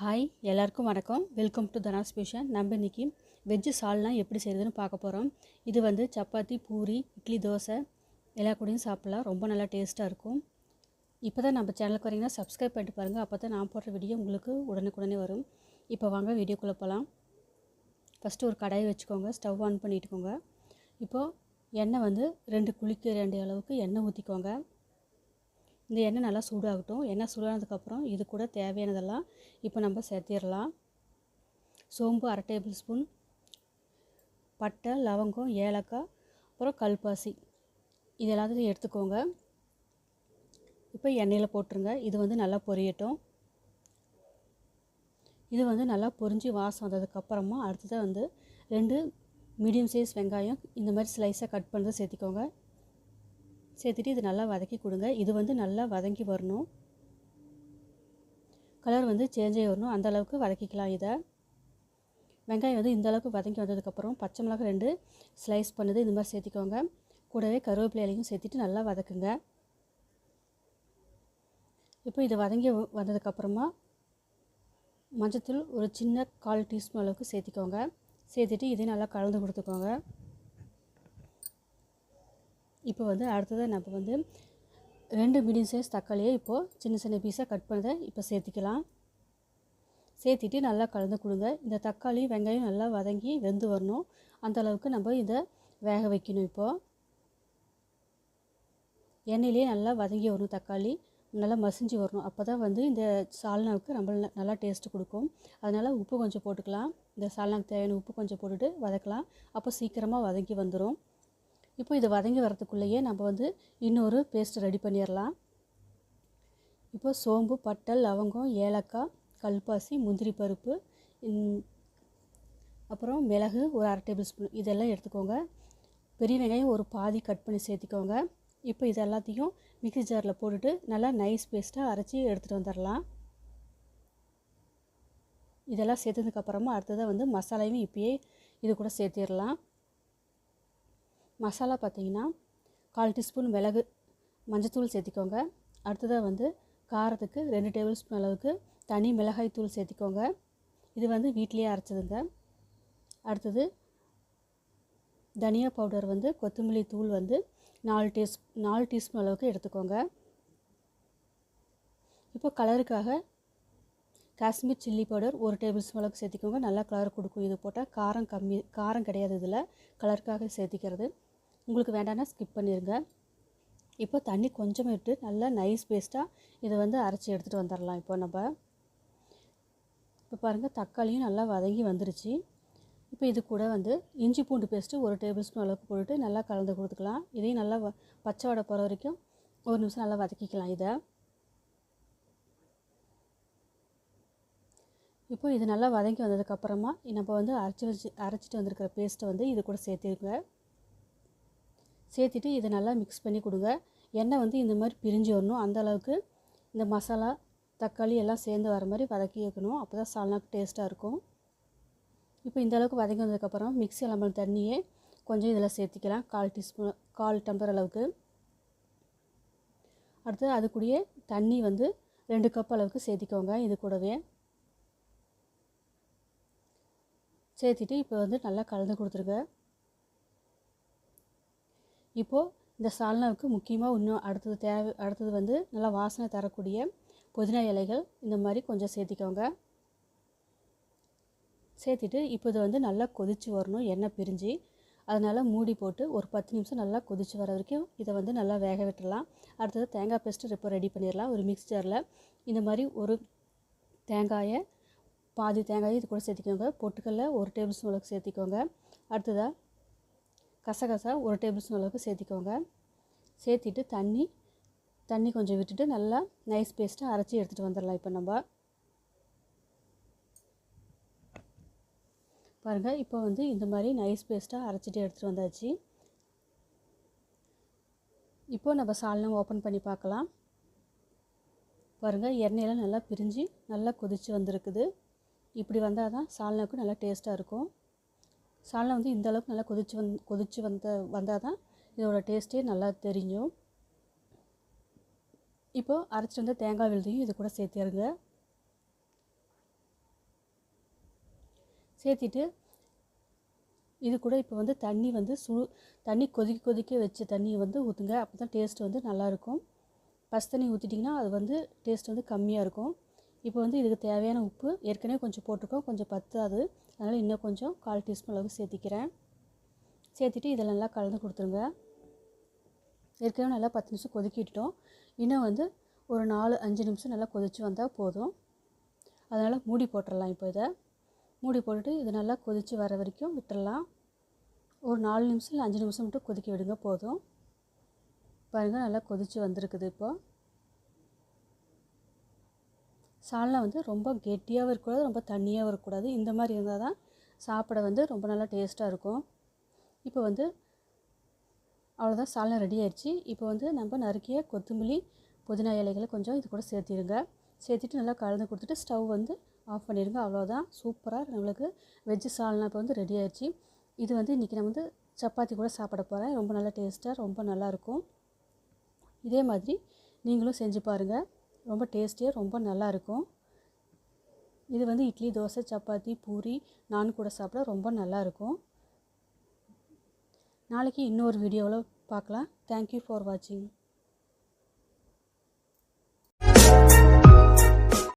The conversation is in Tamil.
ஹாய் எல்லாருக்கும் வணக்கம். Welcome to Dhana's special. நம்ம இன்றைக்கி வெஜ்ஜு சால்னா எப்படி செய்கிறதுன்னு பார்க்க போகிறோம். இது வந்து சப்பாத்தி, பூரி, இட்லி, தோசை எல்லா கூடயும் சாப்பிட்லாம். ரொம்ப நல்லா டேஸ்ட்டாக இருக்கும். இப்போ தான் நம்ம சேனலுக்கு வரீங்கன்னா சப்ஸ்கிரைப் பண்ணிட்டு பாருங்கள். அப்போ தான் நான் போடுற வீடியோ உங்களுக்கு உடனுக்குடனே வரும். இப்போ வாங்க வீடியோக்குள்ளே போகலாம். ஃபஸ்ட்டு ஒரு கடாயை வச்சுக்கோங்க. ஸ்டவ் ஆன் பண்ணிட்டுக்கோங்க. இப்போது எண்ணெய் வந்து 2 குழிக்கு 2 அளவுக்கு எண்ணெய் ஊற்றிக்கோங்க. இந்த எண்ணெய் நல்லா சூடாகட்டும். எண்ணெய் சூடானதுக்கப்புறம் இது கூட தேவையானதெல்லாம் இப்போ நம்ம சேர்த்திடலாம். சோம்பு 1/2 டேபிள் ஸ்பூன், பட்டை, லவங்கம், ஏலக்காய், அப்புறம் கல்பாசி இது எல்லாத்தையும் எடுத்துக்கோங்க. இப்போ எண்ணெயில் போட்டுருங்க. இது வந்து நல்லா பொரியட்டும். இது வந்து நல்லா பொரிஞ்சு வாசம் வந்ததுக்கப்புறமா அடுத்ததாக வந்து 2 மீடியம் சைஸ் வெங்காயம் இந்த மாதிரி ஸ்லைஸாக கட் பண்ணதை சேர்த்திக்கோங்க. சேர்த்துட்டு இது நல்லா வதக்கி கொடுங்க. இது வந்து நல்லா வதங்கி வரணும். கலர் வந்து சேஞ்ச் ஆகி வரணும். அந்தளவுக்கு வதக்கிக்கலாம். இதை வெங்காயம் வந்து இந்தளவுக்கு வதங்கி வந்ததுக்கப்புறம் பச்சை மிளகாய் 2 ஸ்லைஸ் பண்ணுது இந்த மாதிரி சேர்த்திக்கோங்க. கூடவே கருவேப்பிலையும் சேர்த்துட்டு நல்லா வதக்குங்க. இப்போ இது வதங்கி வந்ததுக்கப்புறமா மஞ்சத்தூள் ஒரு சின்ன 1/4 டீஸ்பூன் அளவுக்கு சேர்த்திக்கோங்க. சேர்த்துட்டு இதையும் நல்லா கலந்து கொடுத்துக்கோங்க. இப்போ வந்து அடுத்ததாக நம்ம வந்து 2 மீடியம் சைஸ் தக்காளியை இப்போது சின்ன சின்ன பீஸாக கட் பண்ணதை இப்போ சேர்த்திக்கலாம். சேர்த்திட்டு நல்லா கலந்து கொடுங்க. இந்த தக்காளி வெங்காயம் நல்லா வதங்கி வெந்து வரணும். அந்தளவுக்கு நம்ம இதை வேக வைக்கணும். இப்போது எண்ணெயிலே நல்லா வதங்கி வரணும். தக்காளி நல்லா மசிஞ்சு வரணும். அப்போ தான் வந்து இந்த சால்னாவுக்கு நம்ம நல்லா டேஸ்ட்டு கொடுக்கும். அதனால் உப்பு கொஞ்சம் போட்டுக்கலாம். இந்த சால்னாவுக்கு தேவையான உப்பு கொஞ்சம் போட்டுட்டு வதக்கலாம். அப்போ சீக்கிரமாக வதங்கி வந்துடும். இப்போ இது வதங்கி வரத்துக்குள்ளேயே நம்ம வந்து இன்னொரு பேஸ்ட் ரெடி பண்ணிடலாம். இப்போ சோம்பு, பட்டை, லவங்கம், ஏலக்காய், கல்பாசி, முந்திரி பருப்பு, அப்புறம் மிளகு ஒரு 1/2 டேபிள் ஸ்பூன் இதெல்லாம் எடுத்துக்கோங்க. பெரிய வெங்காயம் ஒரு பாதி கட் பண்ணி சேர்த்திக்கோங்க. இப்போ இது எல்லாத்தையும் மிக்ஸி ஜாரில் போட்டுட்டு நல்லா நைஸ் பேஸ்ட்டாக அரைச்சி எடுத்துகிட்டு வந்துடலாம். இதெல்லாம் சேர்த்ததுக்கப்புறமா அடுத்ததாக வந்து மசாலாவையும் இப்போயே இது கூட சேர்த்திடலாம். மசாலா பார்த்திங்கன்னா 1/4 டீஸ்பூன் மிளகு மஞ்சத்தூள் சேர்த்திக்கோங்க. அடுத்ததாக வந்து காரத்துக்கு 2 டேபிள் ஸ்பூன் அளவுக்கு தனி மிளகாய் தூள் சேர்த்திக்கோங்க. இது வந்து வீட்டிலேயே அரைச்சதுங்க. அடுத்தது தனியா பவுடர் வந்து கொத்தமல்லி தூள் வந்து 4 டீஸ்பூன் அளவுக்கு எடுத்துக்கோங்க. இப்போ கலருக்காக Kashmir chilli powder 1 table spoon அளவுக்கு சேர்த்திக்கோங்க. நல்லா கலர் கொடுக்கும். இது போட்டால் காரம் கிடையாது. இதில் கலருக்காக சேர்த்திக்கிறது. உங்களுக்கு வேண்டாம்னா ஸ்கிப் பண்ணிடுங்க. இப்போ தண்ணி கொஞ்சம் விட்டு நல்லா நைஸ் பேஸ்ட்டாக இதை வந்து அரைச்சி எடுத்துகிட்டு வந்துடலாம். இப்போ பாருங்கள் தக்காளியும் நல்லா வதங்கி வந்துருச்சு. இப்போ இது கூட வந்து இஞ்சி பூண்டு பேஸ்ட்டு 1 டேபிள் ஸ்பூன் அளவுக்கு போட்டுட்டு நல்லா கலந்து கொடுத்துக்கலாம். இதையும் நல்லா பச்சை வடை போகிற வரைக்கும் 1 நிமிஷம் நல்லா வதக்கிக்கலாம். இதை இப்போ இது நல்லா வதங்கி வந்ததுக்கப்புறமா நம்ம வந்து அரைச்சிட்டு வந்திருக்கிற பேஸ்ட்டை வந்து இது கூட சேர்த்துருங்க. சேர்த்துட்டு இதை நல்லா மிக்ஸ் பண்ணி கொடுங்க. எண்ணெய் வந்து இந்த மாதிரி பிரிஞ்சு வரணும். அந்தளவுக்கு இந்த மசாலா தக்காளி எல்லாம் சேர்ந்து வர மாதிரி வதக்கி வைக்கணும். அப்போ தான் சால்னாக்கு டேஸ்ட்டாக இருக்கும். இப்போ இந்த அளவுக்கு வதங்கி வந்ததுக்கப்புறம் மிக்ஸி லெமன் தண்ணியே கொஞ்சம் இதில் சேர்த்திக்கலாம். 1/4 டம்ளர் அளவுக்கு. அடுத்து அது கூடயே தண்ணி வந்து 2 கப் அளவுக்கு சேர்த்திக்கோங்க. இது கூடவே சேர்த்திட்டு இப்போ வந்து நல்லா கலந்து கொடுத்துருங்க. இப்போது இந்த சால்னாவுக்கு முக்கியமாக இன்னும் அடுத்தது வந்து நல்லா வாசனை தரக்கூடிய புதினா இலைகள் இந்த மாதிரி கொஞ்சம் சேர்த்திக்கோங்க. சேர்த்திட்டு இப்போ இது வந்து நல்லா கொதித்து வரணும். எண்ணெய் பிரிஞ்சு அதனால் மூடி போட்டு ஒரு 10 நிமிஷம் நல்லா கொதித்து வர வரைக்கும் இதை வந்து நல்லா வேக விட்டுடலாம். அடுத்தது தேங்காய் பேஸ்ட்டு இப்போ ரெடி பண்ணிடலாம். ஒரு மிக்ஸ் ஜாரில் இந்த மாதிரி ஒரு பாதி தேங்காயை இது கூட சேர்த்திக்கோங்க. பொட்டுக்கடலை 1 டேபிள் ஸ்பூன் அளவுக்கு சேர்த்திக்கோங்க. அடுத்ததாக கசகசா 1 டேபிள் ஸ்பூன் அளவுக்கு சேர்த்திக்கோங்க. சேர்த்திட்டு தண்ணி கொஞ்சம் விட்டுட்டு நல்லா நைஸ் பேஸ்ட்டாக அரைச்சி எடுத்துகிட்டு வந்துடலாம். இப்போ நம்ம பாருங்கள் இப்போ வந்து இந்த மாதிரி நைஸ் பேஸ்ட்டாக அரைச்சிட்டு எடுத்துகிட்டு வந்தாச்சு. இப்போது நம்ம சால்னா ஓப்பன் பண்ணி பார்க்கலாம். பாருங்கள் எண்ணெயெல்லாம் நல்லா பிரிஞ்சு நல்லா கொதித்து வந்திருக்குது. இப்படி வந்தால் தான் சால்னாவுக்கு நல்லா டேஸ்ட்டாக இருக்கும். சால்னா வந்து இந்த அளவுக்கு நல்லா கொதிச்சு வந்தால் தான் இதோட டேஸ்ட்டே நல்லா தெரியும். இப்போது அரைச்சிட்டு வந்த தேங்காய் விழுதையும் இது கூட சேர்த்திருங்க. சேர்த்திட்டு இது கூட இப்போ வந்து தண்ணி கொதிக்க வச்ச தண்ணியை வந்து ஊற்றுங்க. அப்போ தான் டேஸ்ட் வந்து நல்லாயிருக்கும். பச்சை தண்ணி ஊற்றிட்டிங்கன்னா அது வந்து டேஸ்ட் வந்து கம்மியாக இருக்கும். இப்போ வந்து இதுக்கு தேவையான உப்பு ஏற்கனவே கொஞ்சம் போட்டிருக்கோம், கொஞ்சம் பத்தாது, அதனால் இன்னும் கொஞ்சம் 1/4 டீஸ்பூன் அளவுக்கு சேர்த்திக்கிறேன். சேர்த்துட்டு இதில் நல்லா கலந்து கொடுத்துருங்க. ஏற்கனவே நல்லா 10 நிமிஷம் கொதிக்கிட்டோம். இன்னும் வந்து ஒரு 4-5 நிமிஷம் நல்லா கொதித்து வந்தால் போதும். அதனால் மூடி போட்டுடலாம். இப்போ இதை மூடி போட்டுட்டு இது நல்லா கொதித்து வர வரைக்கும் விட்டுடலாம். ஒரு 4 நிமிஷம் இல்லை 5 நிமிஷம் மட்டும் கொதிக்க விடுங்க போதும். பாருங்கள், நல்லா கொதித்து வந்திருக்குது. இப்போது சால்னா வந்து ரொம்ப கெட்டியாகவும் இருக்கக்கூடாது, ரொம்ப தண்ணியாகவும் இருக்கக்கூடாது. இந்த மாதிரி இருந்தால் தான் சாப்பிட வந்து ரொம்ப நல்லா டேஸ்ட்டாக இருக்கும். இப்போ வந்து அவ்வளோதான், சால்னா ரெடி ஆயிடுச்சு. இப்போ வந்து நம்ம நறுக்கிய கொத்தமல்லி புதினா இலைகளை கொஞ்சம் இது கூட சேர்த்திடுங்க. சேர்த்துட்டு நல்லா கலந்து கொடுத்துட்டு ஸ்டவ் வந்து ஆஃப் பண்ணிடுங்க. அவ்வளோதான், சூப்பராக நம்மளுக்கு வெஜ்ஜு சால்னா இப்போ வந்து ரெடி ஆயிடுச்சு. இது வந்து இன்றைக்கி நான் வந்து சப்பாத்தி கூட சாப்பிட போகிறேன். ரொம்ப நல்லா டேஸ்ட்டாக ரொம்ப நல்லாயிருக்கும். இதே மாதிரி நீங்களும் செஞ்சு பாருங்கள். ரொம்ப டேஸ்டியாக ரொம்ப நல்லாயிருக்கும். இது வந்து இட்லி, தோசை, சப்பாத்தி, பூரி, நான் கூட சாப்பிட ரொம்ப நல்லாயிருக்கும். நாளைக்கு இன்னொரு வீடியோவில் பார்க்கலாம். தேங்க்யூ ஃபார் வாட்சிங்.